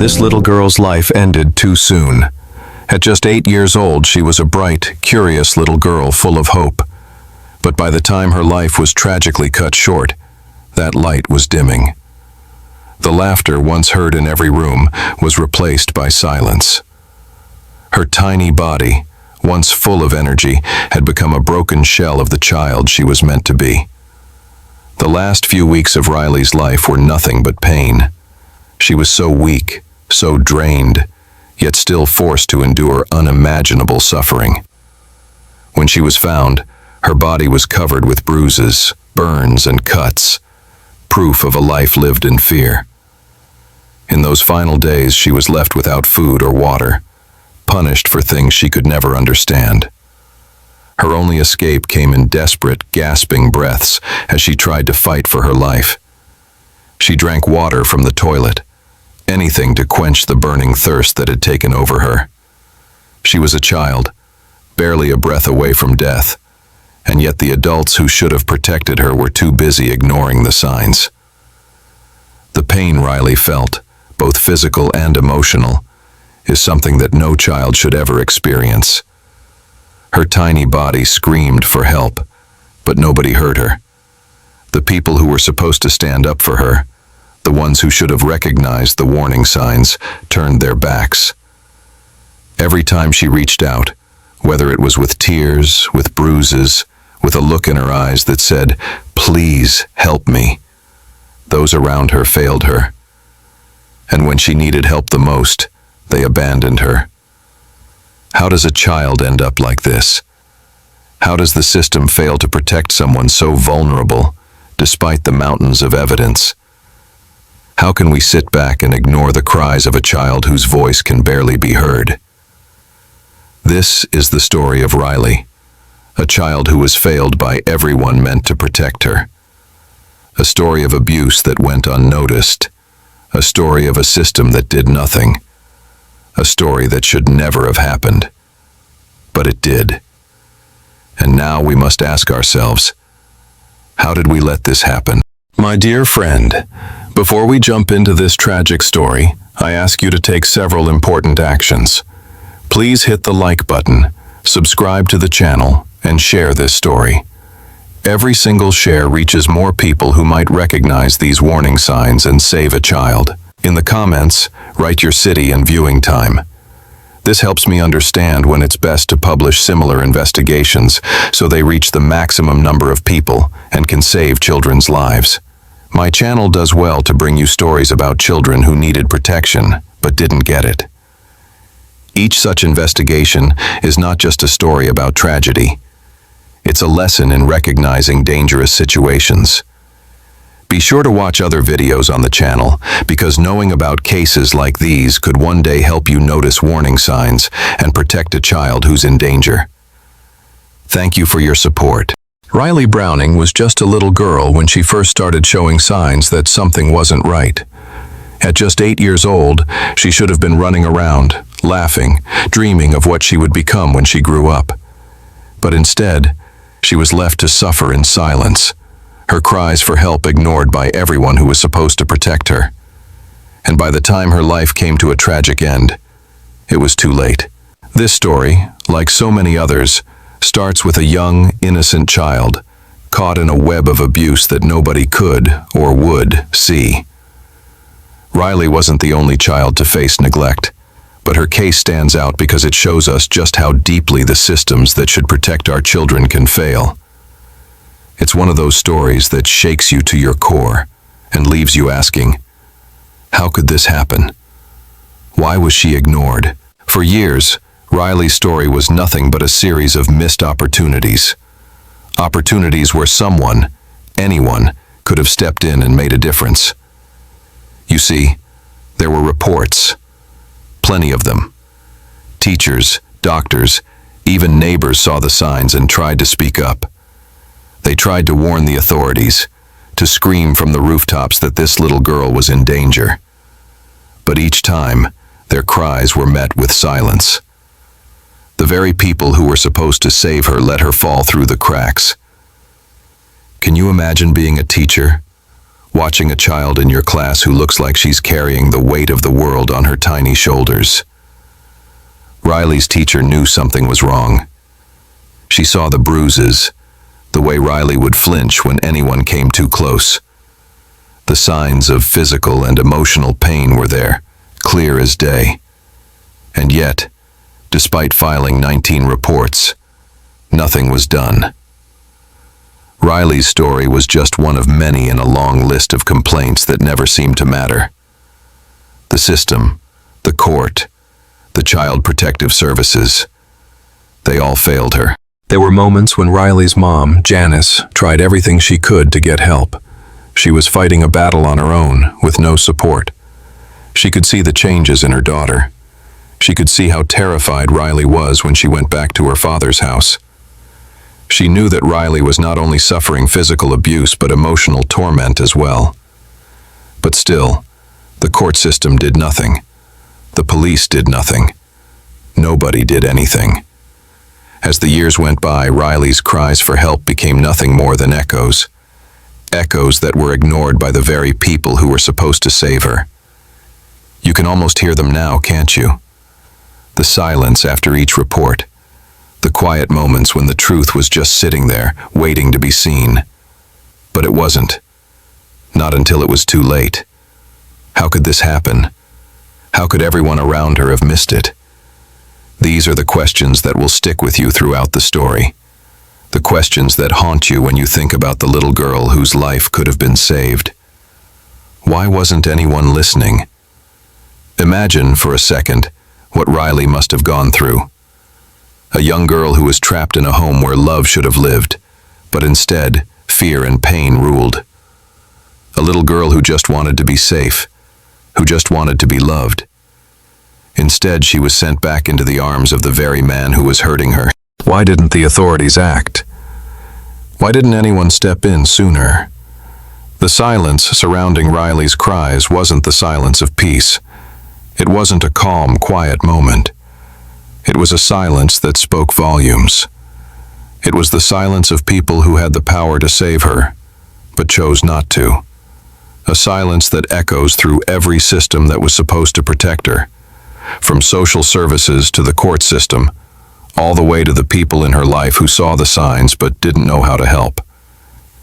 This little girl's life ended too soon. At just 8 years old, she was a bright, curious little girl full of hope. But by the time her life was tragically cut short, that light was dimming. The laughter once heard in every room was replaced by silence. Her tiny body, once full of energy, had become a broken shell of the child she was meant to be. The last few weeks of Riley's life were nothing but pain. She was so weak, so drained, yet still forced to endure unimaginable suffering. When she was found, her body was covered with bruises, burns, and cuts, proof of a life lived in fear. In those final days, she was left without food or water, punished for things she could never understand. Her only escape came in desperate, gasping breaths as she tried to fight for her life. She drank water from the toilet, anything to quench the burning thirst that had taken over her. She was a child, barely a breath away from death, and yet the adults who should have protected her were too busy ignoring the signs. The pain Riley felt, both physical and emotional, is something that no child should ever experience. Her tiny body screamed for help, but nobody heard her. The people who were supposed to stand up for her, the ones who should have recognized the warning signs, turned their backs. Every time she reached out, whether it was with tears, with bruises, with a look in her eyes that said, "Please help me," those around her failed her. And when she needed help the most, they abandoned her. How does a child end up like this? How does the system fail to protect someone so vulnerable, despite the mountains of evidence? How can we sit back and ignore the cries of a child whose voice can barely be heard? This is the story of Riley, a child who was failed by everyone meant to protect her. A story of abuse that went unnoticed. A story of a system that did nothing. A story that should never have happened. But it did. And now we must ask ourselves, how did we let this happen? My dear friend, before we jump into this tragic story, I ask you to take several important actions. Please hit the like button, subscribe to the channel, and share this story. Every single share reaches more people who might recognize these warning signs and save a child. In the comments, write your city and viewing time. This helps me understand when it's best to publish similar investigations so they reach the maximum number of people and can save children's lives. My channel does well to bring you stories about children who needed protection but didn't get it. Each such investigation is not just a story about tragedy. It's a lesson in recognizing dangerous situations. Be sure to watch other videos on the channel, because knowing about cases like these could one day help you notice warning signs and protect a child who's in danger. Thank you for your support. Riley Browning was just a little girl when she first started showing signs that something wasn't right. At just 8 years old, she should have been running around, laughing, dreaming of what she would become when she grew up. But instead, she was left to suffer in silence, her cries for help ignored by everyone who was supposed to protect her. And by the time her life came to a tragic end, it was too late. This story, like so many others, starts with a young, innocent child, caught in a web of abuse that nobody could or would see. Riley wasn't the only child to face neglect, but her case stands out because it shows us just how deeply the systems that should protect our children can fail. It's one of those stories that shakes you to your core and leaves you asking, how could this happen? Why was she ignored? For years, Riley's story was nothing but a series of missed opportunities. Opportunities where someone, anyone, could have stepped in and made a difference. You see, there were reports. Plenty of them. Teachers, doctors, even neighbors saw the signs and tried to speak up. They tried to warn the authorities, to scream from the rooftops that this little girl was in danger. But each time, their cries were met with silence. The very people who were supposed to save her let her fall through the cracks. Can you imagine being a teacher, watching a child in your class who looks like she's carrying the weight of the world on her tiny shoulders. Riley's teacher knew something was wrong. She saw the bruises, the way Riley would flinch when anyone came too close. The signs of physical and emotional pain were there, clear as day. And yet, despite filing 19 reports, nothing was done. Riley's story was just one of many in a long list of complaints that never seemed to matter. The system, the court, the Child Protective Services, they all failed her. There were moments when Riley's mom, Janice, tried everything she could to get help. She was fighting a battle on her own, with no support. She could see the changes in her daughter. She could see how terrified Riley was when she went back to her father's house. She knew that Riley was not only suffering physical abuse but emotional torment as well. But still, the court system did nothing. The police did nothing. Nobody did anything. As the years went by, Riley's cries for help became nothing more than echoes. Echoes that were ignored by the very people who were supposed to save her. You can almost hear them now, can't you? The silence after each report. The quiet moments when the truth was just sitting there, waiting to be seen. But it wasn't. Not until it was too late. How could this happen? How could everyone around her have missed it? These are the questions that will stick with you throughout the story. The questions that haunt you when you think about the little girl whose life could have been saved. Why wasn't anyone listening? Imagine, for a second, what Riley must have gone through. A young girl who was trapped in a home where love should have lived, but instead, fear and pain ruled. A little girl who just wanted to be safe, who just wanted to be loved. Instead, she was sent back into the arms of the very man who was hurting her. Why didn't the authorities act? Why didn't anyone step in sooner? The silence surrounding Riley's cries wasn't the silence of peace. It wasn't a calm, quiet moment. It was a silence that spoke volumes. It was the silence of people who had the power to save her, but chose not to. A silence that echoes through every system that was supposed to protect her, from social services to the court system, all the way to the people in her life who saw the signs but didn't know how to help.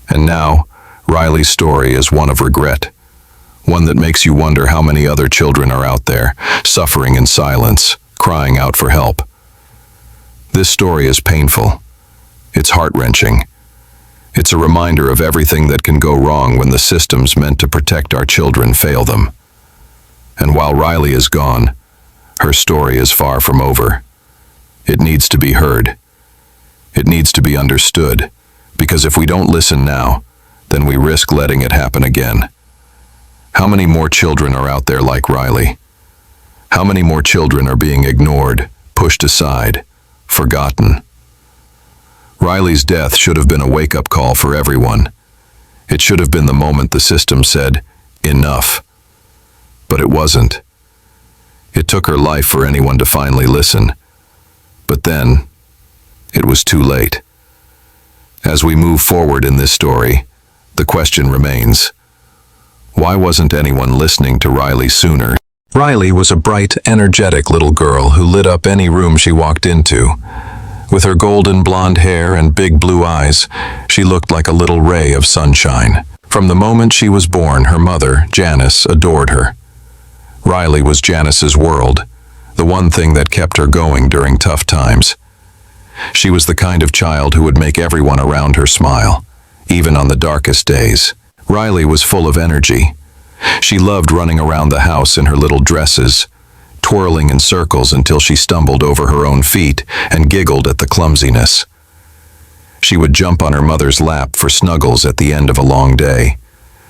And now, Riley's story is one of regret, one that makes you wonder how many other children are out there, suffering in silence, crying out for help. This story is painful. It's heart-wrenching. It's a reminder of everything that can go wrong when the systems meant to protect our children fail them. And while Riley is gone, her story is far from over. It needs to be heard. It needs to be understood, because if we don't listen now, then we risk letting it happen again. How many more children are out there like Riley? How many more children are being ignored, pushed aside, forgotten? Riley's death should have been a wake-up call for everyone. It should have been the moment the system said, enough. But it wasn't. It took her life for anyone to finally listen. But then, it was too late. As we move forward in this story, the question remains, why wasn't anyone listening to Riley sooner? Riley was a bright, energetic little girl who lit up any room she walked into. With her golden blonde hair and big blue eyes, she looked like a little ray of sunshine. From the moment she was born, her mother, Janice, adored her. Riley was Janice's world, the one thing that kept her going during tough times. She was the kind of child who would make everyone around her smile, even on the darkest days. Riley was full of energy. She loved running around the house in her little dresses, twirling in circles until she stumbled over her own feet and giggled at the clumsiness. She would jump on her mother's lap for snuggles at the end of a long day,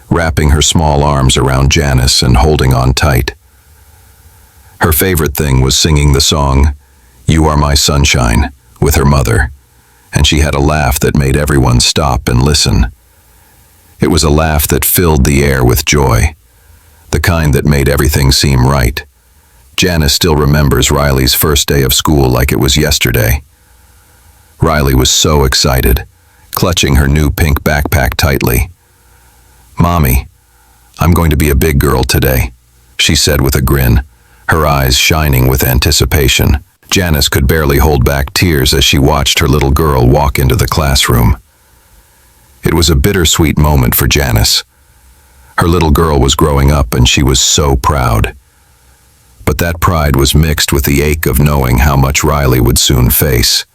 wrapping her small arms around Janice and holding on tight. Her favorite thing was singing the song, "You Are My Sunshine," with her mother, and she had a laugh that made everyone stop and listen. It was a laugh that filled the air with joy, the kind that made everything seem right. Janice still remembers Riley's first day of school like it was yesterday. Riley was so excited, clutching her new pink backpack tightly. "Mommy, "I'm going to be a big girl today," she said with a grin, her eyes shining with anticipation. Janice could barely hold back tears as she watched her little girl walk into the classroom. It was a bittersweet moment for Janice. Her little girl was growing up and she was so proud. But that pride was mixed with the ache of knowing how much Riley would soon face.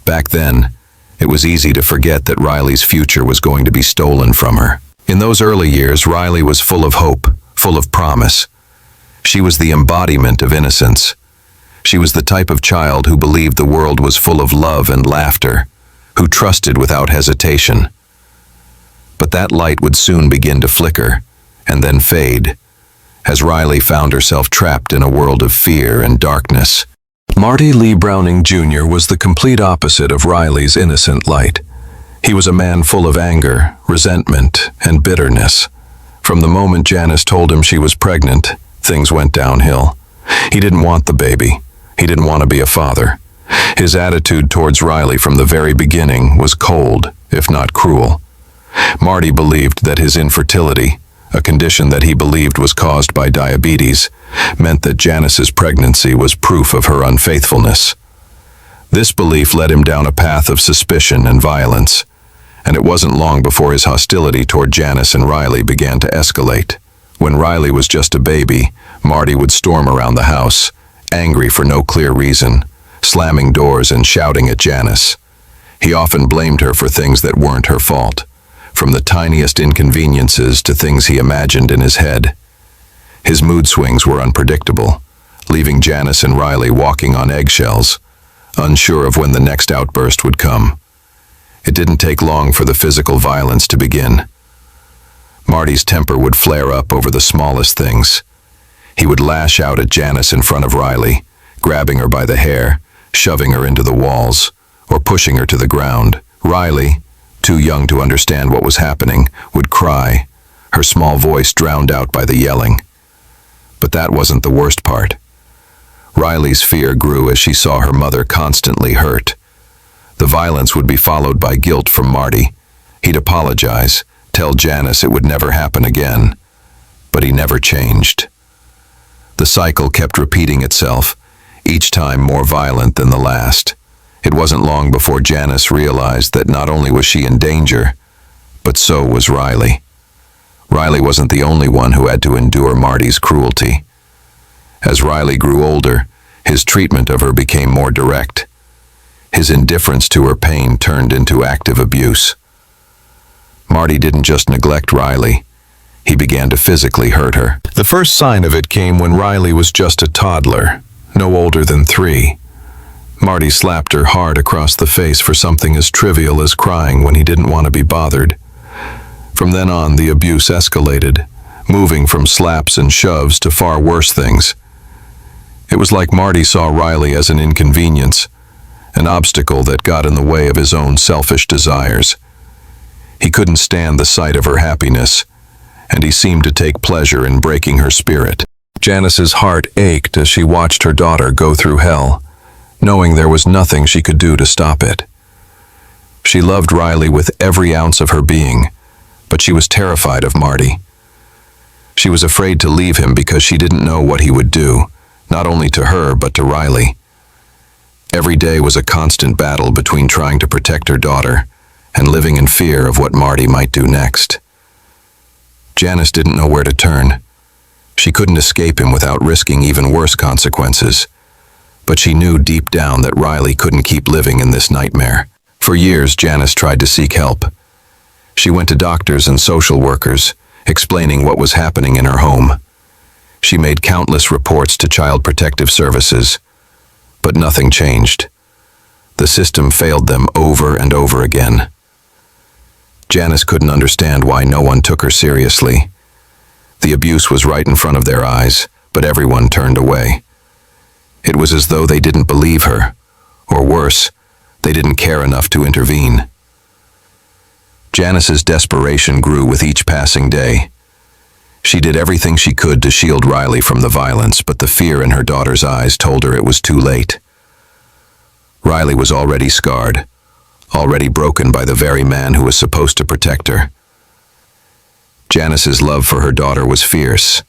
Back then, it was easy to forget that Riley's future was going to be stolen from her. In those early years, Riley was full of hope, full of promise. She was the embodiment of innocence. She was the type of child who believed the world was full of love and laughter, who trusted without hesitation. But that light would soon begin to flicker, and then fade, as Riley found herself trapped in a world of fear and darkness. Marty Lee Browning Jr. was the complete opposite of Riley's innocent light. He was a man full of anger, resentment, and bitterness. From the moment Janice told him she was pregnant, things went downhill. He didn't want the baby. He didn't want to be a father. His attitude towards Riley from the very beginning was cold, if not cruel. Marty believed that his infertility, a condition that he believed was caused by diabetes, meant that Janice's pregnancy was proof of her unfaithfulness. This belief led him down a path of suspicion and violence, and it wasn't long before his hostility toward Janice and Riley began to escalate. When Riley was just a baby, Marty would storm around the house, angry for no clear reason, slamming doors and shouting at Janice. He often blamed her for things that weren't her fault, from the tiniest inconveniences to things he imagined in his head. His mood swings were unpredictable, leaving Janice and Riley walking on eggshells, unsure of when the next outburst would come. It didn't take long for the physical violence to begin. Marty's temper would flare up over the smallest things. He would lash out at Janice in front of Riley, grabbing her by the hair, shoving her into the walls, or pushing her to the ground. Riley, too young to understand what was happening, would cry, her small voice drowned out by the yelling. But that wasn't the worst part. Riley's fear grew as she saw her mother constantly hurt. The violence would be followed by guilt from Marty. He'd apologize, tell Janice it would never happen again. But he never changed. The cycle kept repeating itself, each time more violent than the last. It wasn't long before Janice realized that not only was she in danger, but so was Riley. Riley wasn't the only one who had to endure Marty's cruelty. As Riley grew older, his treatment of her became more direct. His indifference to her pain turned into active abuse. Marty didn't just neglect Riley. He began to physically hurt her. The first sign of it came when Riley was just a toddler, no older than 3. Marty slapped her hard across the face for something as trivial as crying when he didn't want to be bothered. From then on, the abuse escalated, moving from slaps and shoves to far worse things. It was like Marty saw Riley as an inconvenience, an obstacle that got in the way of his own selfish desires. He couldn't stand the sight of her happiness, and he seemed to take pleasure in breaking her spirit. Janice's heart ached as she watched her daughter go through hell, knowing there was nothing she could do to stop it. She loved Riley with every ounce of her being, but she was terrified of Marty. She was afraid to leave him because she didn't know what he would do, not only to her but to Riley. Every day was a constant battle between trying to protect her daughter and living in fear of what Marty might do next. Janice didn't know where to turn. She couldn't escape him without risking even worse consequences. But she knew deep down that Riley couldn't keep living in this nightmare. For years, Janice tried to seek help. She went to doctors and social workers, explaining what was happening in her home. She made countless reports to Child Protective Services, but nothing changed. The system failed them over and over again. Janice couldn't understand why no one took her seriously. The abuse was right in front of their eyes, but everyone turned away. It was as though they didn't believe her, or worse, they didn't care enough to intervene. Janice's desperation grew with each passing day. She did everything she could to shield Riley from the violence, but the fear in her daughter's eyes told her it was too late. Riley was already scarred, already broken by the very man who was supposed to protect her. Janice's love for her daughter was fierce,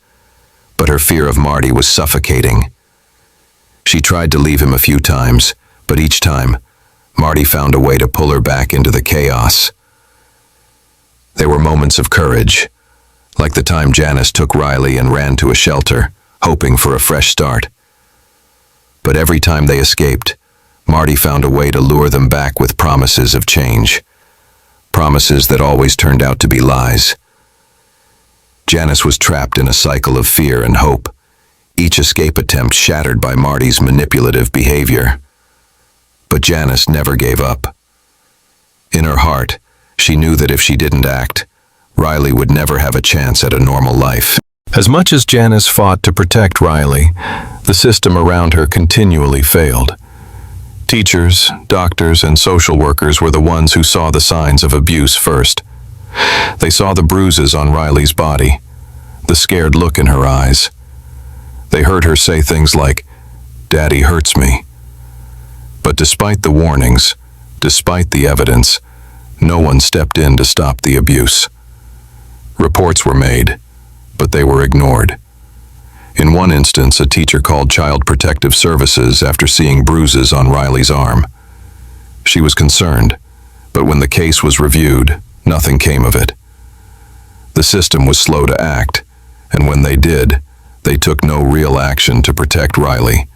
but her fear of Marty was suffocating. She tried to leave him a few times, but each time, Marty found a way to pull her back into the chaos. There were moments of courage, like the time Janice took Riley and ran to a shelter, hoping for a fresh start. But every time they escaped, Marty found a way to lure them back with promises of change. Promises that always turned out to be lies. Janice was trapped in a cycle of fear and hope, each escape attempt shattered by Marty's manipulative behavior. But Janice never gave up. In her heart, she knew that if she didn't act, Riley would never have a chance at a normal life. As much as Janice fought to protect Riley, the system around her continually failed. Teachers, doctors, and social workers were the ones who saw the signs of abuse first. They saw the bruises on Riley's body, the scared look in her eyes. They heard her say things like, "Daddy hurts me." But despite the warnings, despite the evidence, no one stepped in to stop the abuse. Reports were made, but they were ignored. In one instance, a teacher called Child Protective Services after seeing bruises on Riley's arm. She was concerned, but when the case was reviewed, nothing came of it. The system was slow to act, and when they did, they took no real action to protect Riley.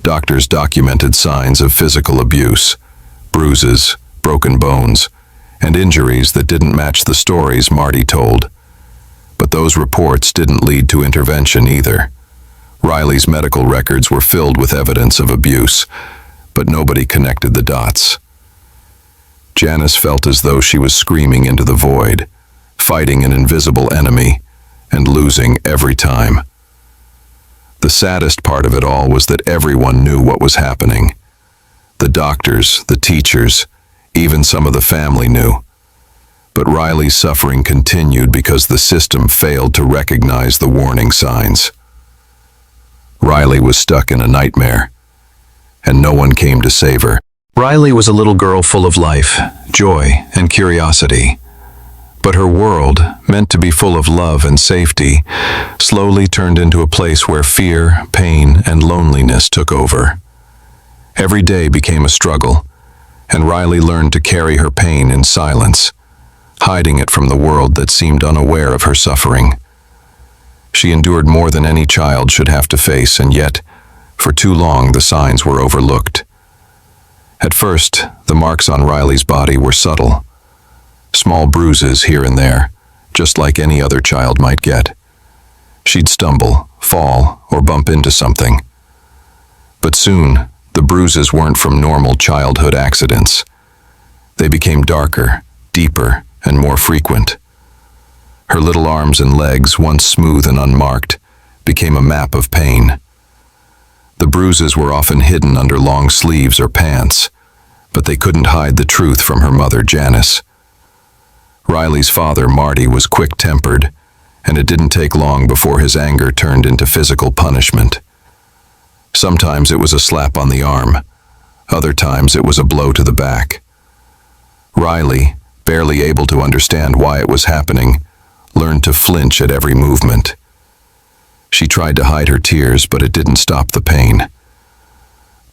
Doctors documented signs of physical abuse, bruises, broken bones, and injuries that didn't match the stories Marty told. But those reports didn't lead to intervention either. Riley's medical records were filled with evidence of abuse, but nobody connected the dots. Janice felt as though she was screaming into the void, fighting an invisible enemy, and losing every time. The saddest part of it all was that everyone knew what was happening. The doctors, the teachers, even some of the family knew. But Riley's suffering continued because the system failed to recognize the warning signs. Riley was stuck in a nightmare, and no one came to save her. Riley was a little girl full of life, joy, and curiosity. But her world, meant to be full of love and safety, slowly turned into a place where fear, pain, and loneliness took over. Every day became a struggle, and Riley learned to carry her pain in silence, hiding it from the world that seemed unaware of her suffering. She endured more than any child should have to face, and yet, for too long, the signs were overlooked. At first, the marks on Riley's body were subtle. Small bruises here and there, just like any other child might get. She'd stumble, fall, or bump into something. But soon, the bruises weren't from normal childhood accidents. They became darker, deeper, and more frequent. Her little arms and legs, once smooth and unmarked, became a map of pain. The bruises were often hidden under long sleeves or pants, but they couldn't hide the truth from her mother, Janice. Riley's father, Marty, was quick-tempered, and it didn't take long before his anger turned into physical punishment. Sometimes it was a slap on the arm. Other times it was a blow to the back. Riley, barely able to understand why it was happening, learned to flinch at every movement. She tried to hide her tears, but it didn't stop the pain.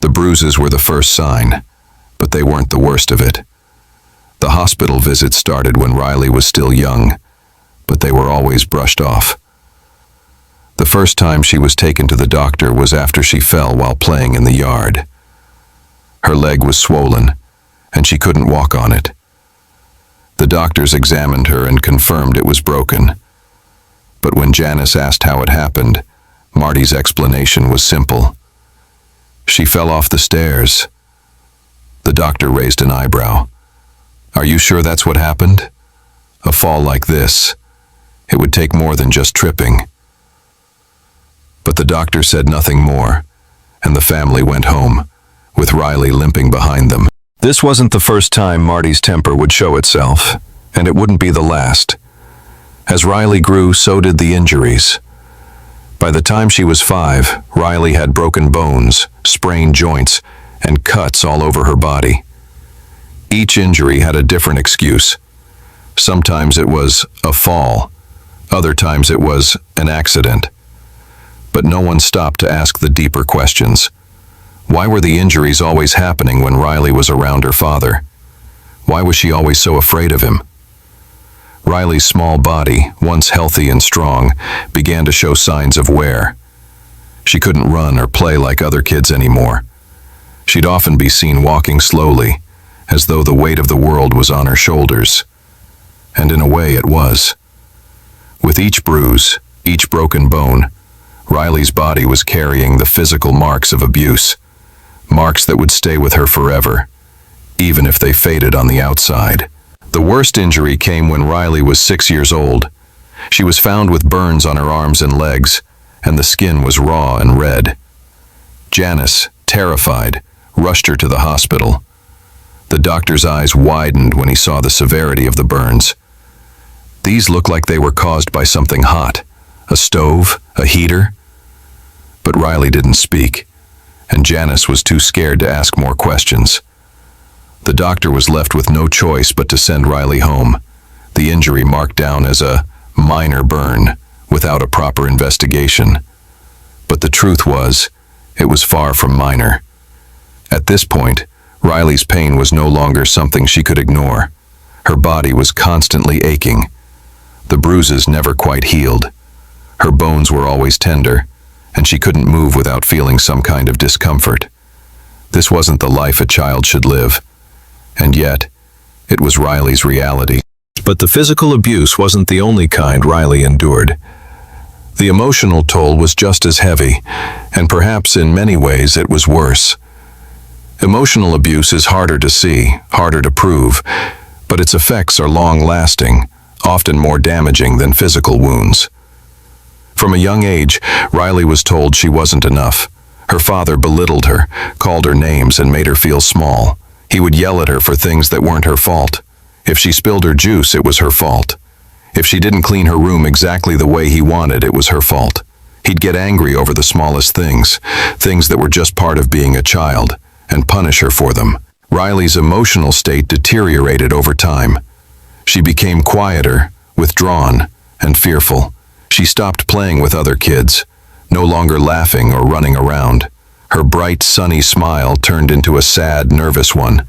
The bruises were the first sign, but they weren't the worst of it. The hospital visits started when Riley was still young, but they were always brushed off. The first time she was taken to the doctor was after she fell while playing in the yard. Her leg was swollen, and she couldn't walk on it. The doctors examined her and confirmed it was broken. But when Janice asked how it happened, Marty's explanation was simple. She fell off the stairs. The doctor raised an eyebrow. "Are you sure that's what happened? A fall like this, it would take more than just tripping." But the doctor said nothing more, and the family went home, with Riley limping behind them. This wasn't the first time Marty's temper would show itself, and it wouldn't be the last. As Riley grew, so did the injuries. By the time she was 5, Riley had broken bones, sprained joints, and cuts all over her body. Each injury had a different excuse. Sometimes it was a fall, Other times it was an accident. But no one stopped to ask the deeper questions. Why were the injuries always happening when Riley was around her father? Why was she always so afraid of him? Riley's small body, once healthy and strong, began to show signs of wear. She couldn't run or play like other kids anymore. She'd often be seen walking slowly, as though the weight of the world was on her shoulders. And in a way it was. With each bruise, each broken bone, Riley's body was carrying the physical marks of abuse, marks that would stay with her forever, even if they faded on the outside. The worst injury came when Riley was 6 years old. She was found with burns on her arms and legs, and the skin was raw and red. Janice, terrified, rushed her to the hospital. The doctor's eyes widened when he saw the severity of the burns. These looked like they were caused by something hot, a stove, a heater. But Riley didn't speak, and Janice was too scared to ask more questions. The doctor was left with no choice but to send Riley home, the injury marked down as a minor burn without a proper investigation. But the truth was, it was far from minor. At this point, Riley's pain was no longer something she could ignore. Her body was constantly aching. The bruises never quite healed. Her bones were always tender, and she couldn't move without feeling some kind of discomfort. This wasn't the life a child should live, and yet, it was Riley's reality. But the physical abuse wasn't the only kind Riley endured. The emotional toll was just as heavy, and perhaps in many ways it was worse. Emotional abuse is harder to see, harder to prove, but its effects are long-lasting, often more damaging than physical wounds. From a young age, Riley was told she wasn't enough. Her father belittled her, called her names, and made her feel small. He would yell at her for things that weren't her fault. If she spilled her juice, it was her fault. If she didn't clean her room exactly the way he wanted, it was her fault. He'd get angry over the smallest things, things that were just part of being a child, and punish her for them. Riley's emotional state deteriorated over time. She became quieter, withdrawn, and fearful. She stopped playing with other kids, no longer laughing or running around. Her bright, sunny smile turned into a sad, nervous one,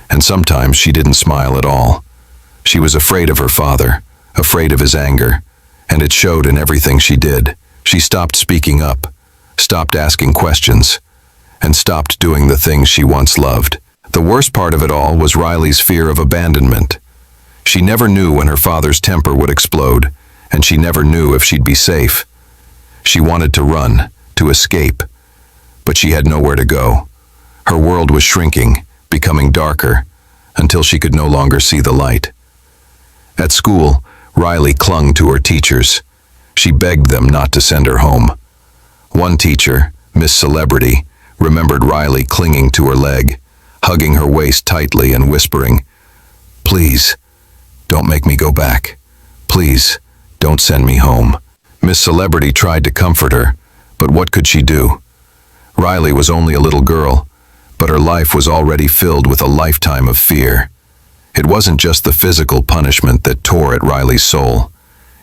and sometimes she didn't smile at all. She was afraid of her father, afraid of his anger, and it showed in everything she did. She stopped speaking up, stopped asking questions, and stopped doing the things she once loved. The worst part of it all was Riley's fear of abandonment. She never knew when her father's temper would explode, and she never knew if she'd be safe. She wanted to run, to escape, but she had nowhere to go. Her world was shrinking, becoming darker, until she could no longer see the light. At school, Riley clung to her teachers. She begged them not to send her home. One teacher, Miss Celebrity, remembered Riley clinging to her leg, hugging her waist tightly and whispering, "Please, don't make me go back. Please, don't send me home." Miss Celebrity tried to comfort her, but what could she do? Riley was only a little girl, but her life was already filled with a lifetime of fear. It wasn't just the physical punishment that tore at Riley's soul.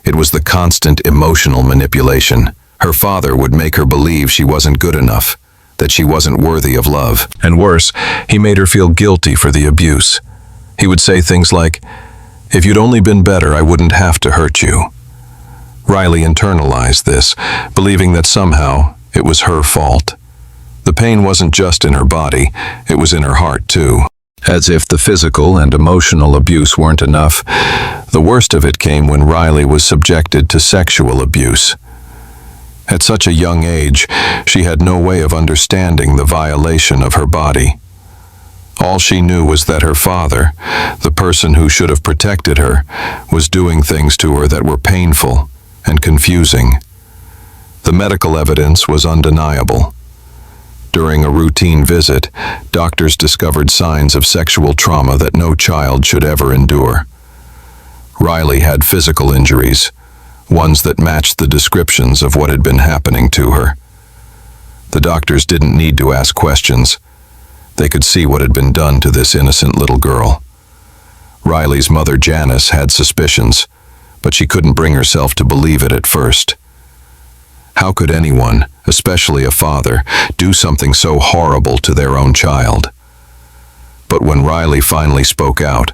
It was the constant emotional manipulation. Her father would make her believe she wasn't good enough, that she wasn't worthy of love. And worse, he made her feel guilty for the abuse. He would say things like, "If you'd only been better, I wouldn't have to hurt you." Riley internalized this, believing that somehow it was her fault. The pain wasn't just in her body, it was in her heart too. As if the physical and emotional abuse weren't enough, the worst of it came when Riley was subjected to sexual abuse. At such a young age, she had no way of understanding the violation of her body. All she knew was that her father, the person who should have protected her, was doing things to her that were painful and confusing. The medical evidence was undeniable. During a routine visit, doctors discovered signs of sexual trauma that no child should ever endure. Riley had physical injuries, ones that matched the descriptions of what had been happening to her. The doctors didn't need to ask questions. They could see what had been done to this innocent little girl. Riley's mother, Janice, had suspicions, but she couldn't bring herself to believe it at first. How could anyone, especially a father, do something so horrible to their own child? But when Riley finally spoke out,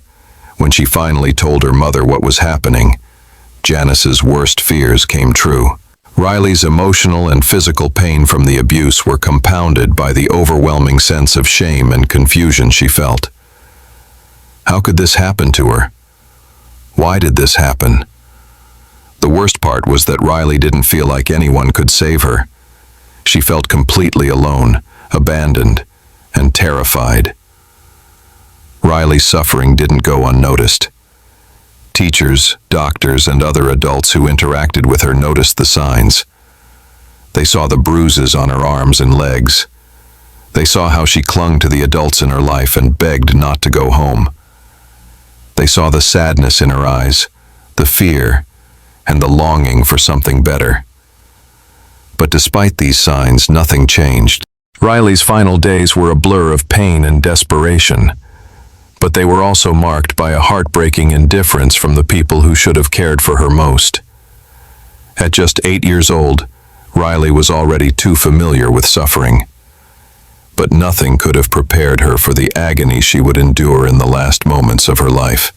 when she finally told her mother what was happening, Janice's worst fears came true. Riley's emotional and physical pain from the abuse were compounded by the overwhelming sense of shame and confusion she felt. How could this happen to her? Why did this happen? The worst part was that Riley didn't feel like anyone could save her. She felt completely alone, abandoned, and terrified. Riley's suffering didn't go unnoticed. Teachers, doctors, and other adults who interacted with her noticed the signs. They saw the bruises on her arms and legs. They saw how she clung to the adults in her life and begged not to go home. They saw the sadness in her eyes, the fear, and the longing for something better. But despite these signs, nothing changed. Riley's final days were a blur of pain and desperation, but they were also marked by a heartbreaking indifference from the people who should have cared for her most. At just 8 years old, Riley was already too familiar with suffering. But nothing could have prepared her for the agony she would endure in the last moments of her life.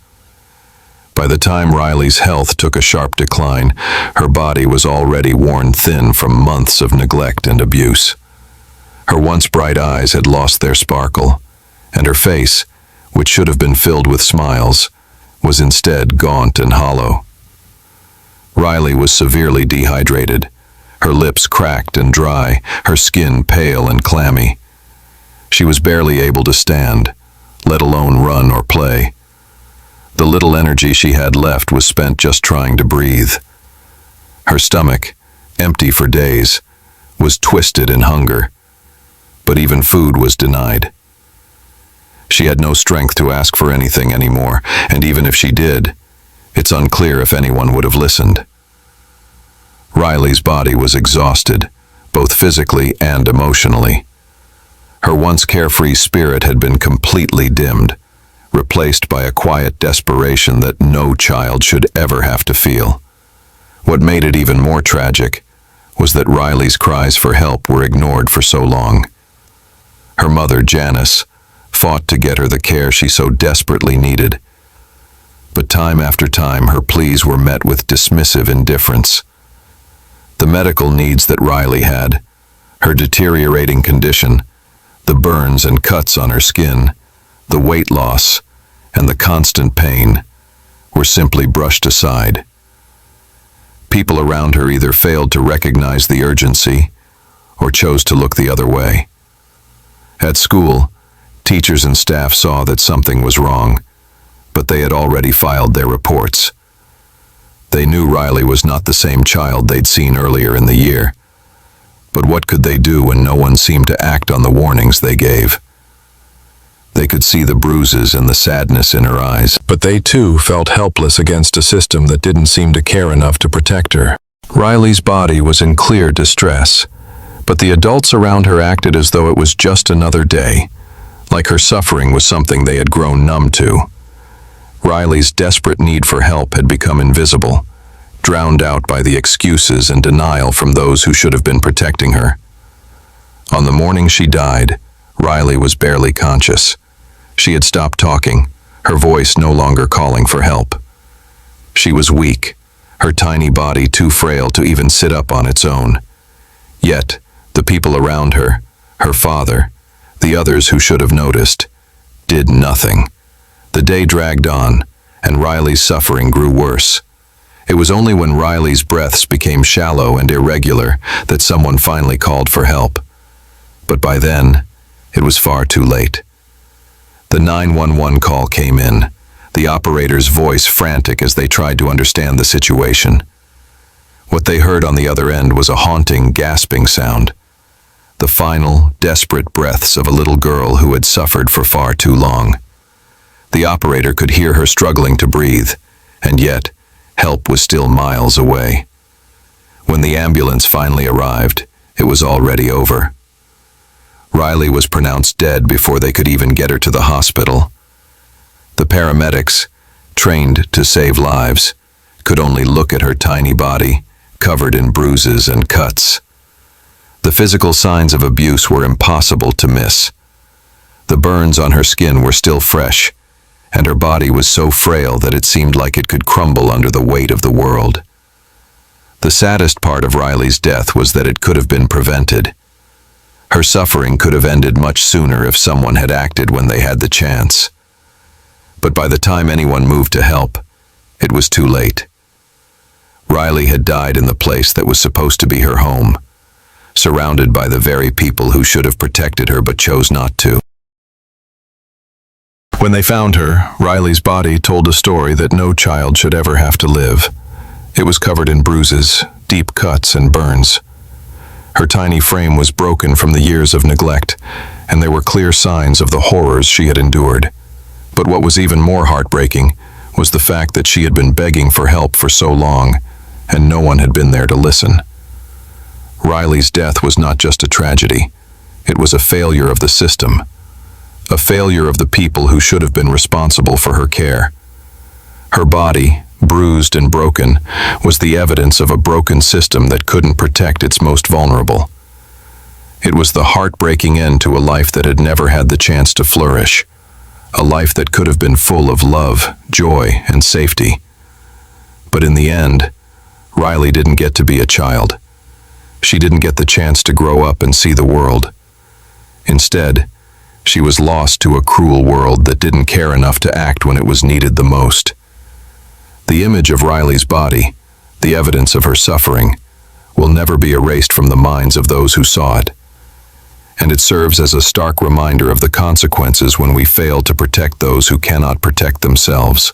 By the time Riley's health took a sharp decline, her body was already worn thin from months of neglect and abuse. Her once bright eyes had lost their sparkle, and her face, which should have been filled with smiles, was instead gaunt and hollow. Riley was severely dehydrated, her lips cracked and dry, her skin pale and clammy. She was barely able to stand, let alone run or play. The little energy she had left was spent just trying to breathe. Her stomach, empty for days, was twisted in hunger, but even food was denied. She had no strength to ask for anything anymore, and even if she did, it's unclear if anyone would have listened. Riley's body was exhausted, both physically and emotionally. Her once carefree spirit had been completely dimmed, replaced by a quiet desperation that no child should ever have to feel. What made it even more tragic was that Riley's cries for help were ignored for so long. Her mother, Janice, fought to get her the care she so desperately needed. But time after time, her pleas were met with dismissive indifference. The medical needs that Riley had, her deteriorating condition, the burns and cuts on her skin, the weight loss, and the constant pain, were simply brushed aside. People around her either failed to recognize the urgency or chose to look the other way. At school, teachers and staff saw that something was wrong, but they had already filed their reports. They knew Riley was not the same child they'd seen earlier in the year. But what could they do when no one seemed to act on the warnings they gave? They could see the bruises and the sadness in her eyes, but they too felt helpless against a system that didn't seem to care enough to protect her. Riley's body was in clear distress, but the adults around her acted as though it was just another day, like her suffering was something they had grown numb to. Riley's desperate need for help had become invisible, drowned out by the excuses and denial from those who should have been protecting her. On the morning she died, Riley was barely conscious. She had stopped talking, her voice no longer calling for help. She was weak, her tiny body too frail to even sit up on its own. Yet, the people around her, her father, the others who should have noticed, did nothing. The day dragged on, and Riley's suffering grew worse. It was only when Riley's breaths became shallow and irregular that someone finally called for help. But by then, it was far too late. The 911 call came in, the operator's voice frantic as they tried to understand the situation. What they heard on the other end was a haunting, gasping sound. The final, desperate breaths of a little girl who had suffered for far too long. The operator could hear her struggling to breathe, and yet, help was still miles away. When the ambulance finally arrived, it was already over. Riley was pronounced dead before they could even get her to the hospital. The paramedics, trained to save lives, could only look at her tiny body, covered in bruises and cuts. The physical signs of abuse were impossible to miss. The burns on her skin were still fresh, and her body was so frail that it seemed like it could crumble under the weight of the world. The saddest part of Riley's death was that it could have been prevented. Her suffering could have ended much sooner if someone had acted when they had the chance. But by the time anyone moved to help, it was too late. Riley had died in the place that was supposed to be her home, surrounded by the very people who should have protected her but chose not to. When they found her, Riley's body told a story that no child should ever have to live. It was covered in bruises, deep cuts, and burns. Her tiny frame was broken from the years of neglect, and there were clear signs of the horrors she had endured. But what was even more heartbreaking was the fact that she had been begging for help for so long, and no one had been there to listen. Riley's death was not just a tragedy. It was a failure of the system, a failure of the people who should have been responsible for her care. Her body, bruised and broken, was the evidence of a broken system that couldn't protect its most vulnerable. It was the heartbreaking end to a life that had never had the chance to flourish, a life that could have been full of love, joy, and safety. But in the end, Riley didn't get to be a child. She didn't get the chance to grow up and see the world. Instead, she was lost to a cruel world that didn't care enough to act when it was needed the most. The image of Riley's body, the evidence of her suffering, will never be erased from the minds of those who saw it. And it serves as a stark reminder of the consequences when we fail to protect those who cannot protect themselves.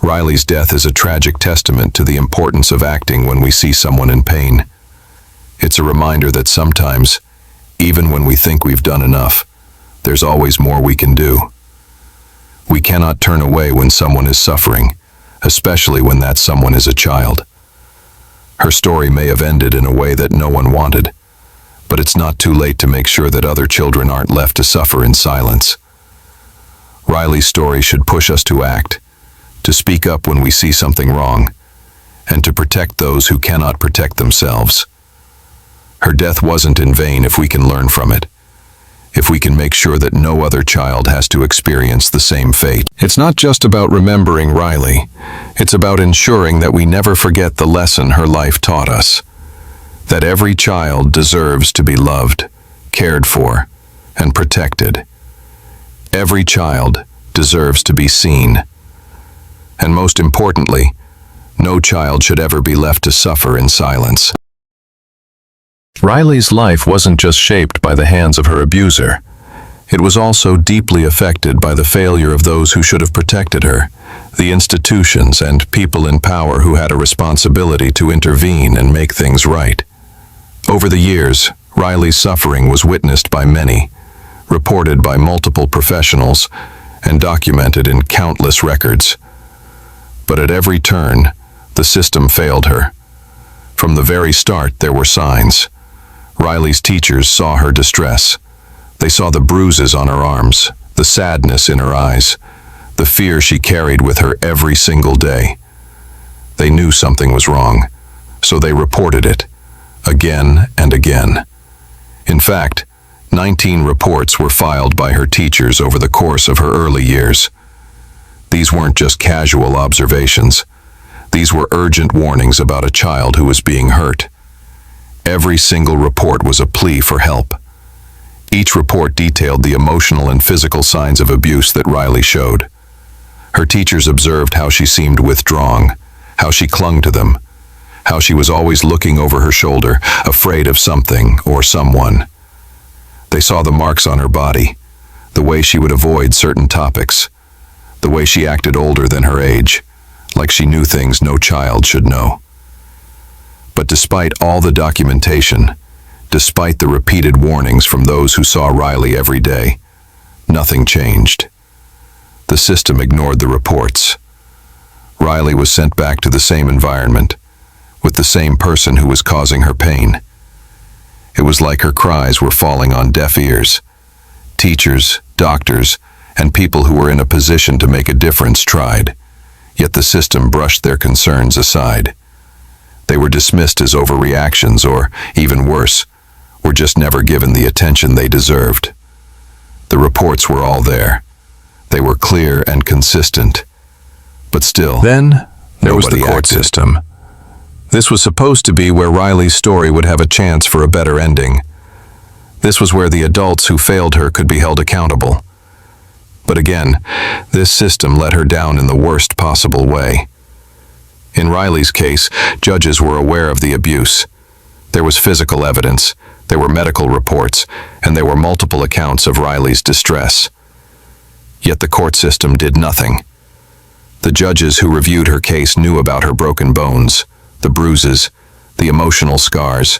Riley's death is a tragic testament to the importance of acting when we see someone in pain. It's a reminder that sometimes, even when we think we've done enough, there's always more we can do. We cannot turn away when someone is suffering, especially when that someone is a child. Her story may have ended in a way that no one wanted, but it's not too late to make sure that other children aren't left to suffer in silence. Riley's story should push us to act, to speak up when we see something wrong, and to protect those who cannot protect themselves. Her death wasn't in vain if we can learn from it, if we can make sure that no other child has to experience the same fate. It's not just about remembering Riley. It's about ensuring that we never forget the lesson her life taught us, that every child deserves to be loved, cared for, and protected. Every child deserves to be seen. And most importantly, no child should ever be left to suffer in silence. Riley's life wasn't just shaped by the hands of her abuser. It was also deeply affected by the failure of those who should have protected her, the institutions and people in power who had a responsibility to intervene and make things right. Over the years, Riley's suffering was witnessed by many, reported by multiple professionals, and documented in countless records. But at every turn, the system failed her. From the very start, there were signs. Riley's teachers saw her distress. They saw the bruises on her arms, the sadness in her eyes, the fear she carried with her every single day. They knew something was wrong, so they reported it, again and again. In fact, 19 reports were filed by her teachers over the course of her early years. These weren't just casual observations. These were urgent warnings about a child who was being hurt. Every single report was a plea for help. Each report detailed the emotional and physical signs of abuse that Riley showed. Her teachers observed how she seemed withdrawn, how she clung to them, how she was always looking over her shoulder, afraid of something or someone. They saw the marks on her body, the way she would avoid certain topics, the way she acted older than her age, like she knew things no child should know. But despite all the documentation, despite the repeated warnings from those who saw Riley every day, nothing changed. The system ignored the reports. Riley was sent back to the same environment, with the same person who was causing her pain. It was like her cries were falling on deaf ears. Teachers, doctors, and people who were in a position to make a difference tried, Yet the system brushed their concerns aside. They were dismissed as overreactions or, even worse, were just never given the attention they deserved. The reports were all there. They were clear and consistent. But still, Then there was the nobody court acted. system. This was supposed to be where Riley's story would have a chance for a better ending. This was where the adults who failed her could be held accountable. But again, this system let her down in the worst possible way. In Riley's case, judges were aware of the abuse. There was physical evidence, there were medical reports, and there were multiple accounts of Riley's distress. Yet the court system did nothing. The judges who reviewed her case knew about her broken bones, the bruises, the emotional scars,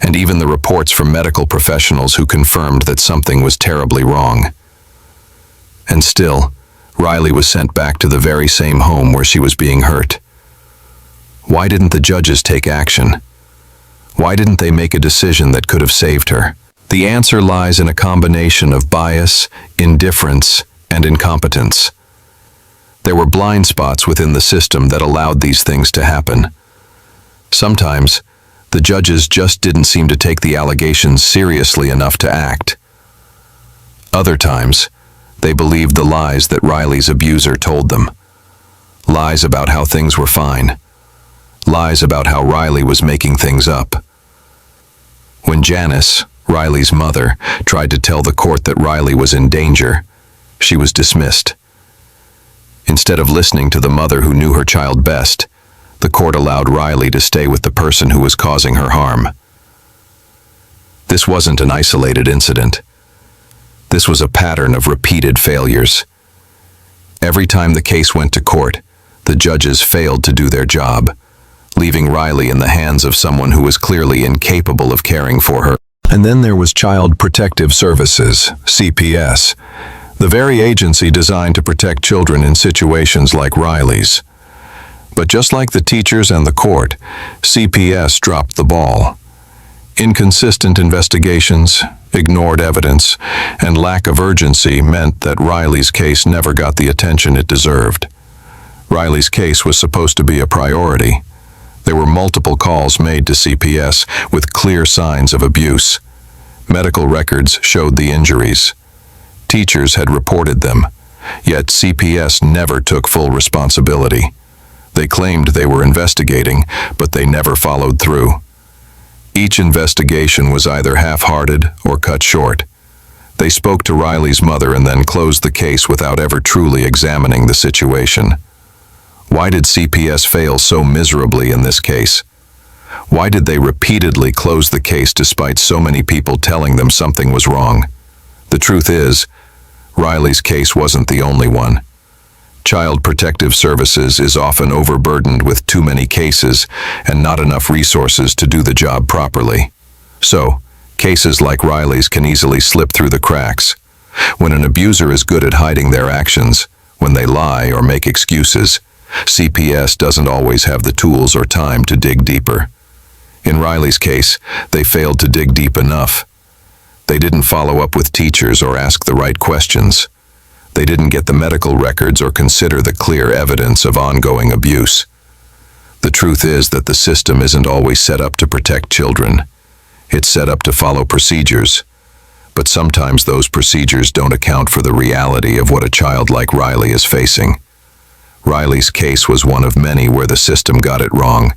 and even the reports from medical professionals who confirmed that something was terribly wrong. And still, Riley was sent back to the very same home where she was being hurt. Why didn't the judges take action? Why didn't they make a decision that could have saved her? The answer lies in a combination of bias, indifference, and incompetence. There were blind spots within the system that allowed these things to happen. Sometimes, the judges just didn't seem to take the allegations seriously enough to act. Other times, they believed the lies that Riley's abuser told them. Lies about how things were fine. Lies about how Riley was making things up. When Janice, Riley's mother, tried to tell the court that Riley was in danger, she was dismissed. Instead of listening to the mother who knew her child best, the court allowed Riley to stay with the person who was causing her harm. This wasn't an isolated incident. This was a pattern of repeated failures. Every time the case went to court, the judges failed to do their job, leaving Riley in the hands of someone who was clearly incapable of caring for her. And then there was Child Protective Services, CPS, the very agency designed to protect children in situations like Riley's. But just like the teachers and the court, CPS dropped the ball. Inconsistent investigations, ignored evidence, and lack of urgency meant that Riley's case never got the attention it deserved. Riley's case was supposed to be a priority. There were multiple calls made to CPS with clear signs of abuse. Medical records showed the injuries. Teachers had reported them, yet CPS never took full responsibility. They claimed they were investigating, but they never followed through. Each investigation was either half-hearted or cut short. They spoke to Riley's mother and then closed the case without ever truly examining the situation. Why did CPS fail so miserably in this case? Why did they repeatedly close the case despite so many people telling them something was wrong? The truth is, Riley's case wasn't the only one. Child Protective Services is often overburdened with too many cases and not enough resources to do the job properly. So, cases like Riley's can easily slip through the cracks. When an abuser is good at hiding their actions, when they lie or make excuses, CPS doesn't always have the tools or time to dig deeper. In Riley's case, they failed to dig deep enough. They didn't follow up with teachers or ask the right questions. They didn't get the medical records or consider the clear evidence of ongoing abuse. The truth is that the system isn't always set up to protect children. It's set up to follow procedures. But sometimes those procedures don't account for the reality of what a child like Riley is facing. Riley's case was one of many where the system got it wrong.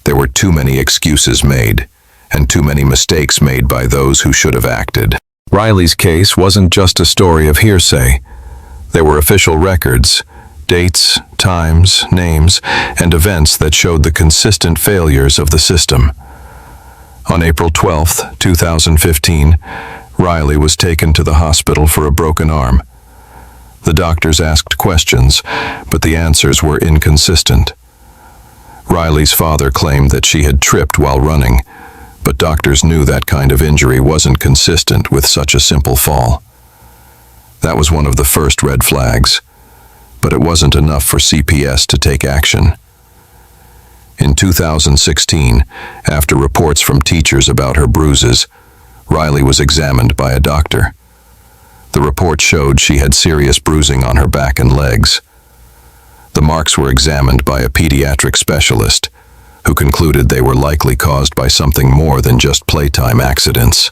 There were too many excuses made, and too many mistakes made by those who should have acted. Riley's case wasn't just a story of hearsay. There were official records, dates, times, names, and events that showed the consistent failures of the system. On April 12, 2015, Riley was taken to the hospital for a broken arm. The doctors asked questions, but the answers were inconsistent. Riley's father claimed that she had tripped while running, but doctors knew that kind of injury wasn't consistent with such a simple fall. That was one of the first red flags, but it wasn't enough for CPS to take action. In 2016, after reports from teachers about her bruises, Riley was examined by a doctor. The report showed she had serious bruising on her back and legs. The marks were examined by a pediatric specialist, who concluded they were likely caused by something more than just playtime accidents.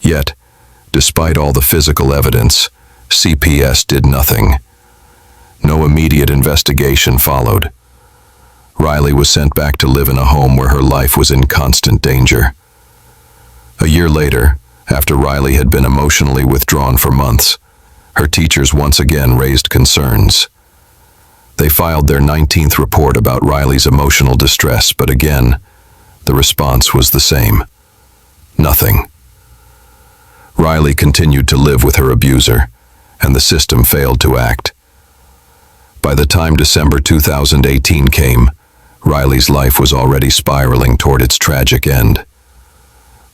Yet, despite all the physical evidence, CPS did nothing. No immediate investigation followed. Riley was sent back to live in a home where her life was in constant danger. A year later, after Riley had been emotionally withdrawn for months, her teachers once again raised concerns. They filed their 19th report about Riley's emotional distress, but again, the response was the same. Nothing. Riley continued to live with her abuser, and the system failed to act. By the time December 2018 came, Riley's life was already spiraling toward its tragic end.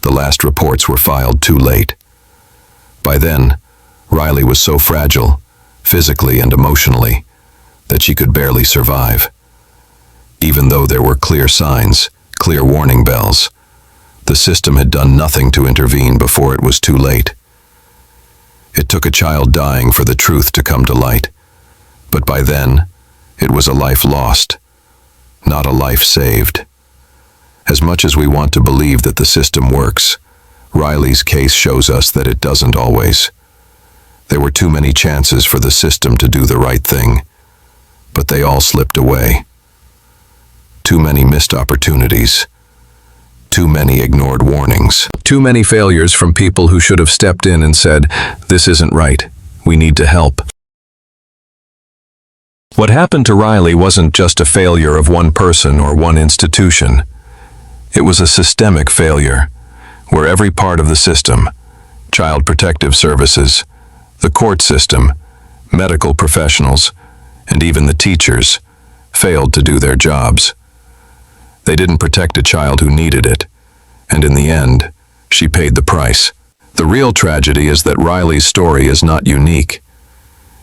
The last reports were filed too late. By then, Riley was so fragile, physically and emotionally, that she could barely survive. Even though there were clear signs, clear warning bells, the system had done nothing to intervene before it was too late. It took a child dying for the truth to come to light, but by then, it was a life lost, not a life saved. As much as we want to believe that the system works, Riley's case shows us that it doesn't always. There were too many chances for the system to do the right thing, but they all slipped away. Too many missed opportunities. Too many ignored warnings. Too many failures from people who should have stepped in and said, "This isn't right. We need to help." What happened to Riley wasn't just a failure of one person or one institution. It was a systemic failure, where every part of the system, Child Protective Services, the court system, medical professionals, and even the teachers, failed to do their jobs. They didn't protect a child who needed it, and in the end, she paid the price. The real tragedy is that Riley's story is not unique.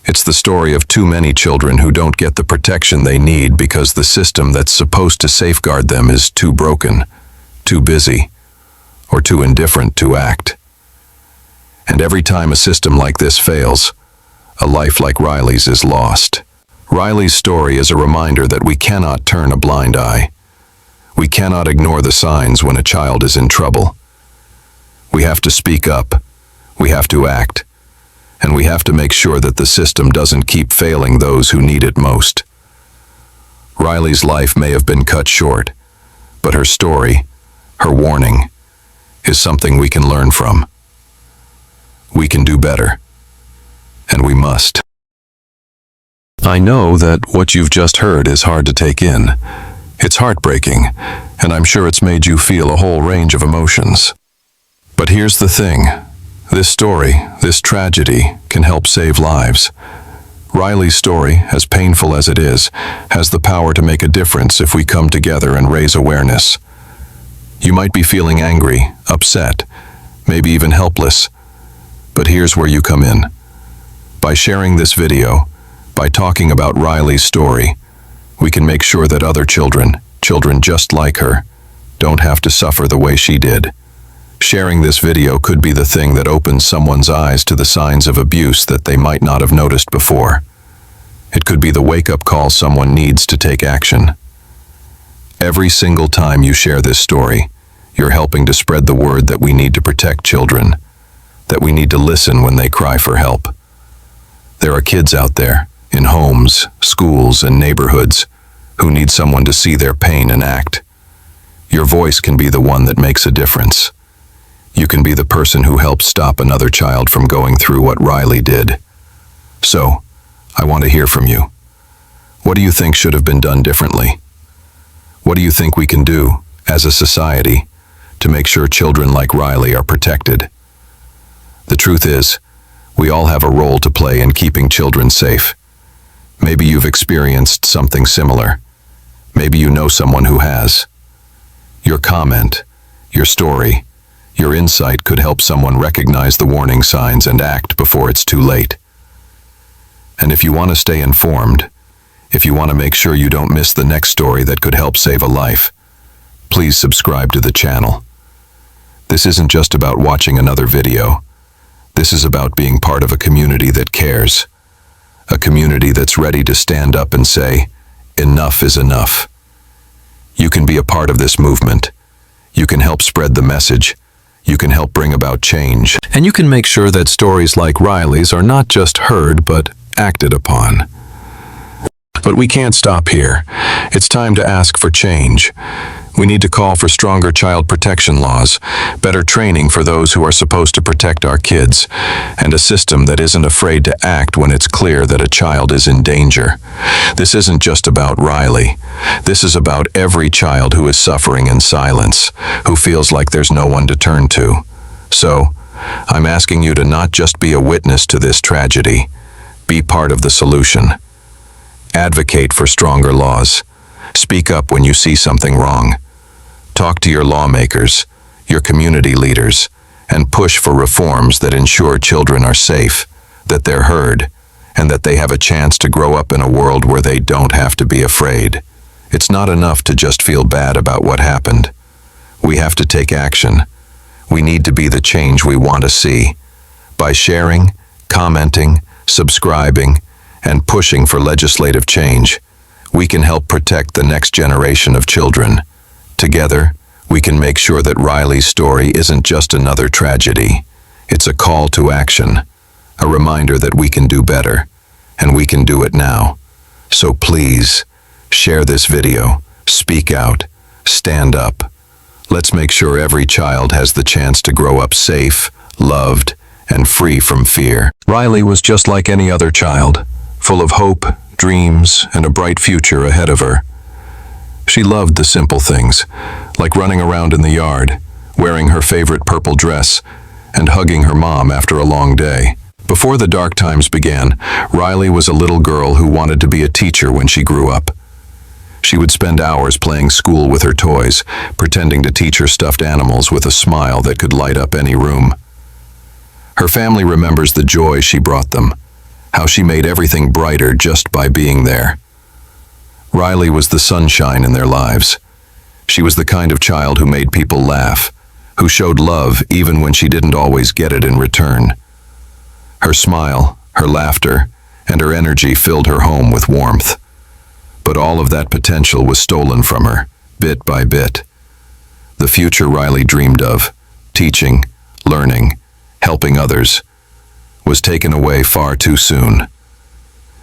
It's the story of too many children who don't get the protection they need because the system that's supposed to safeguard them is too broken, too busy, or too indifferent to act. And every time a system like this fails, a life like Riley's is lost. Riley's story is a reminder that we cannot turn a blind eye. We cannot ignore the signs when a child is in trouble. We have to speak up, we have to act, and we have to make sure that the system doesn't keep failing those who need it most. Riley's life may have been cut short, but her story, her warning, is something we can learn from. We can do better, and we must. I know that what you've just heard is hard to take in. It's heartbreaking, and I'm sure it's made you feel a whole range of emotions. But here's the thing. This story, this tragedy, can help save lives. Riley's story, as painful as it is, has the power to make a difference if we come together and raise awareness. You might be feeling angry, upset, maybe even helpless. But here's where you come in. By sharing this video, by talking about Riley's story, we can make sure that other children just like her, don't have to suffer the way she did. Sharing this video could be the thing that opens someone's eyes to the signs of abuse that they might not have noticed before. It could be the wake-up call someone needs to take action. Every single time you share this story, you're helping to spread the word that we need to protect children, that we need to listen when they cry for help. There are kids out there, in homes, schools, and neighborhoods, who need someone to see their pain and act. Your voice can be the one that makes a difference. You can be the person who helps stop another child from going through what Riley did. So, I want to hear from you. What do you think should have been done differently? What do you think we can do, as a society, to make sure children like Riley are protected? The truth is, we all have a role to play in keeping children safe. Maybe you've experienced something similar. Maybe you know someone who has. Your comment, your story, your insight could help someone recognize the warning signs and act before it's too late. And if you want to stay informed, if you want to make sure you don't miss the next story that could help save a life, please subscribe to the channel. This isn't just about watching another video. This is about being part of a community that cares. a community that's ready to stand up and say, enough is enough. You can be a part of this movement. You can help spread the message. You can help bring about change. And you can make sure that stories like Riley's are not just heard, but acted upon. But we can't stop here. It's time to ask for change. We need to call for stronger child protection laws, better training for those who are supposed to protect our kids, and a system that isn't afraid to act when it's clear that a child is in danger. This isn't just about Riley. This is about every child who is suffering in silence, who feels like there's no one to turn to. So, I'm asking you to not just be a witness to this tragedy. Be part of the solution. Advocate for stronger laws. Speak up when you see something wrong. Talk to your lawmakers, your community leaders, and push for reforms that ensure children are safe, that they're heard, and that they have a chance to grow up in a world where they don't have to be afraid. It's not enough to just feel bad about what happened. We have to take action. We need to be the change we want to see. By sharing, commenting, subscribing, and pushing for legislative change, we can help protect the next generation of children. Together, we can make sure that Riley's story isn't just another tragedy. It's a call to action, a reminder that we can do better, and we can do it now. So please, share this video, speak out, stand up. Let's make sure every child has the chance to grow up safe, loved, and free from fear. Riley was just like any other child, full of hope, dreams, and a bright future ahead of her. She loved the simple things, like running around in the yard, wearing her favorite purple dress, and hugging her mom after a long day. Before the dark times began, Riley was a little girl who wanted to be a teacher when she grew up. She would spend hours playing school with her toys, pretending to teach her stuffed animals with a smile that could light up any room. Her family remembers the joy she brought them, how she made everything brighter just by being there. Riley was the sunshine in their lives. She was the kind of child who made people laugh, who showed love even when she didn't always get it in return. Her smile, her laughter, and her energy filled her home with warmth. But all of that potential was stolen from her, bit by bit. The future Riley dreamed of, teaching, learning, helping others, was taken away far too soon.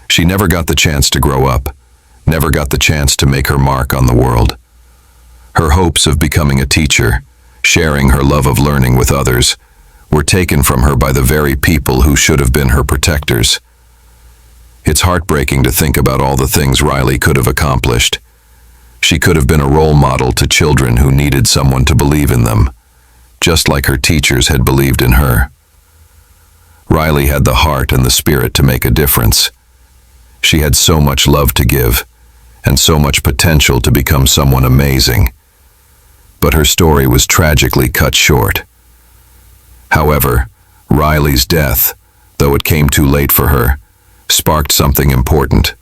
She never got the chance to grow up, never got the chance to make her mark on the world. Her hopes of becoming a teacher, sharing her love of learning with others, were taken from her by the very people who should have been her protectors. It's heartbreaking to think about all the things Riley could have accomplished. She could have been a role model to children who needed someone to believe in them, just like her teachers had believed in her. Riley had the heart and the spirit to make a difference. She had so much love to give, and so much potential to become someone amazing. But her story was tragically cut short. However, Riley's death, though it came too late for her, sparked something important.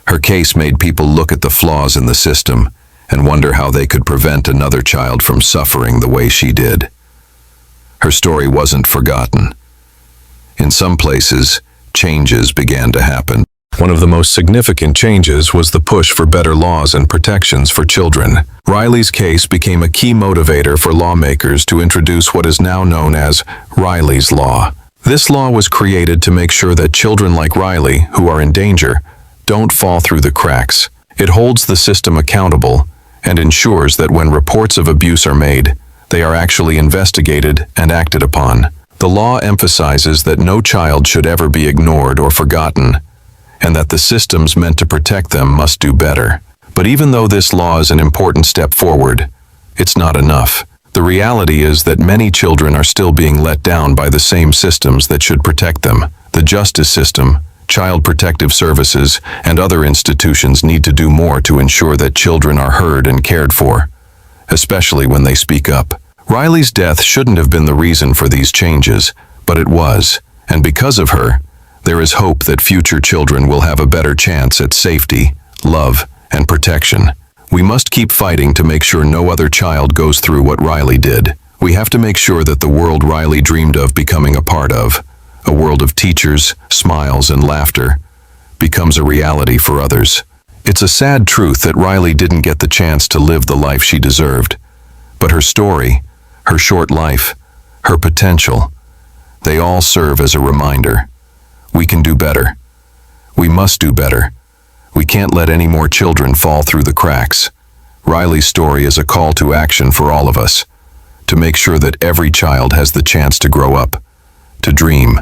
Her case made people look at the flaws in the system and wonder how they could prevent another child from suffering the way she did. Her story wasn't forgotten. In some places, changes began to happen. One of the most significant changes was the push for better laws and protections for children. Riley's case became a key motivator for lawmakers to introduce what is now known as Riley's Law. This law was created to make sure that children like Riley, who are in danger, don't fall through the cracks. It holds the system accountable and ensures that when reports of abuse are made, they are actually investigated and acted upon. The law emphasizes that no child should ever be ignored or forgotten, and that the systems meant to protect them must do better. But even though this law is an important step forward, it's not enough. The reality is that many children are still being let down by the same systems that should protect them. The justice system, child protective services, and other institutions need to do more to ensure that children are heard and cared for, especially when they speak up. Riley's death shouldn't have been the reason for these changes, but it was, and because of her, there is hope that future children will have a better chance at safety, love, and protection. We must keep fighting to make sure no other child goes through what Riley did. We have to make sure that the world Riley dreamed of becoming a part of, a world of teachers, smiles, and laughter, becomes a reality for others. It's a sad truth that Riley didn't get the chance to live the life she deserved. But her story, her short life, her potential, they all serve as a reminder. We can do better. We must do better. We can't let any more children fall through the cracks. Riley's story is a call to action for all of us, to make sure that every child has the chance to grow up, to dream,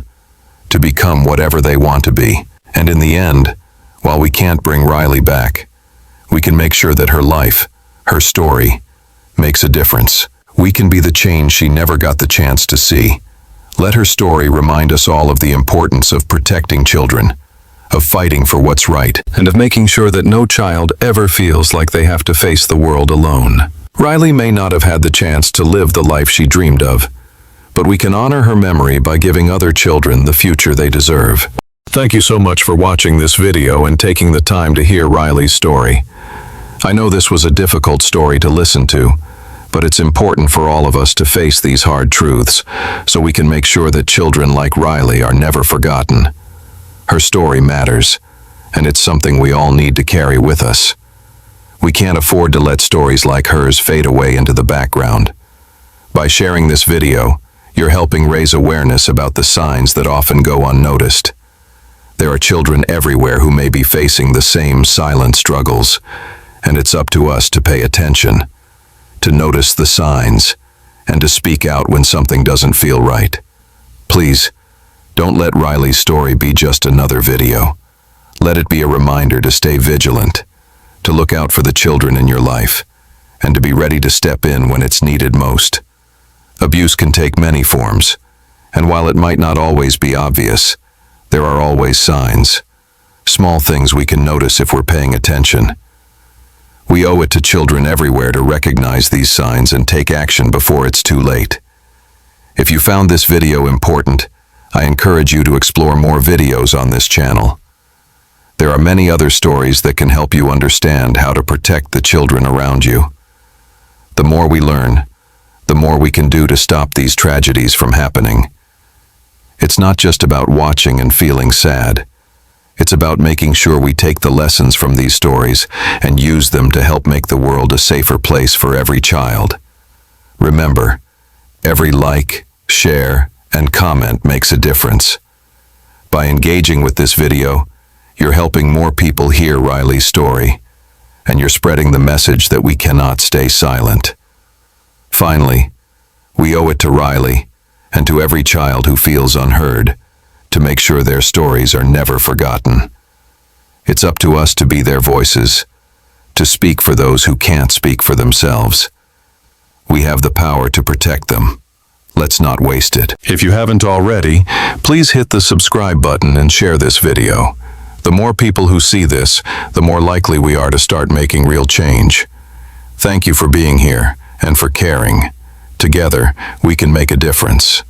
to become whatever they want to be. And in the end, while we can't bring Riley back, we can make sure that her life, her story, makes a difference. We can be the change she never got the chance to see. Let her story remind us all of the importance of protecting children, of fighting for what's right, and of making sure that no child ever feels like they have to face the world alone. Riley may not have had the chance to live the life she dreamed of, but we can honor her memory by giving other children the future they deserve. Thank you so much for watching this video and taking the time to hear Riley's story. I know this was a difficult story to listen to, but it's important for all of us to face these hard truths so we can make sure that children like Riley are never forgotten. Her story matters, and it's something we all need to carry with us. We can't afford to let stories like hers fade away into the background. By sharing this video, you're helping raise awareness about the signs that often go unnoticed. There are children everywhere who may be facing the same silent struggles, and it's up to us to pay attention, to notice the signs, and to speak out when something doesn't feel right. Please, don't let Riley's story be just another video. Let it be a reminder to stay vigilant, to look out for the children in your life, and to be ready to step in when it's needed most. Abuse can take many forms, and while it might not always be obvious, there are always signs, small things we can notice if we're paying attention. We owe it to children everywhere to recognize these signs and take action before it's too late. If you found this video important, I encourage you to explore more videos on this channel. There are many other stories that can help you understand how to protect the children around you. The more we learn, the more we can do to stop these tragedies from happening. It's not just about watching and feeling sad. It's about making sure we take the lessons from these stories and use them to help make the world a safer place for every child. Remember, every like, share, and comment makes a difference. By engaging with this video, you're helping more people hear Riley's story, and you're spreading the message that we cannot stay silent. Finally, we owe it to Riley and to every child who feels unheard to make sure their stories are never forgotten. It's up to us to be their voices, to speak for those who can't speak for themselves. We have the power to protect them. Let's not waste it. If you haven't already, please hit the subscribe button and share this video. The more people who see this, the more likely we are to start making real change. Thank you for being here and for caring. Together, we can make a difference.